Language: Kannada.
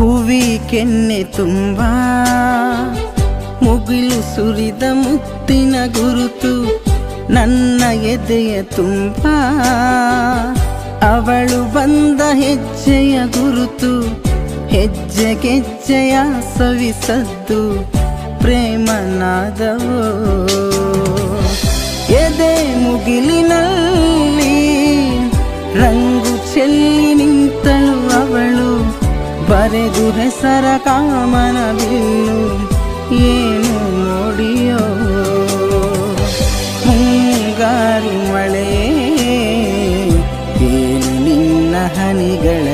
ಭುವಿ ಕೆನ್ನೆ ತುಂಬ ಮುಗಿಲು ಸುರಿದ ಮುತ್ತಿನ ಗುರುತು ನನ್ನ ಎದೆಯ ತುಂಬ ಅವಳು ಬಂದ ಹೆಜ್ಜೆಯ ಗುರುತು ಹೆಜ್ಜೆಗೆಜ್ಜೆಯ ಸವಿಸದ್ದು ಪ್ರೇಮನಾದವೋ ಎದೆ ಮುಗಿಲಿನಲ್ಲಿ ರಂಗು ಚೆಲ್ಲಿ ನಿಂತಳು ಅವಳು ಬರೆದು ಹೆಸರ ಕಾಮನ ಬಿಲ್ಲು ಏನು ನೋಡಿಯೋ ಮುಂಗಾರು ಮಳೆ ಏನು ನಿನ್ನ ಹನಿಗಳ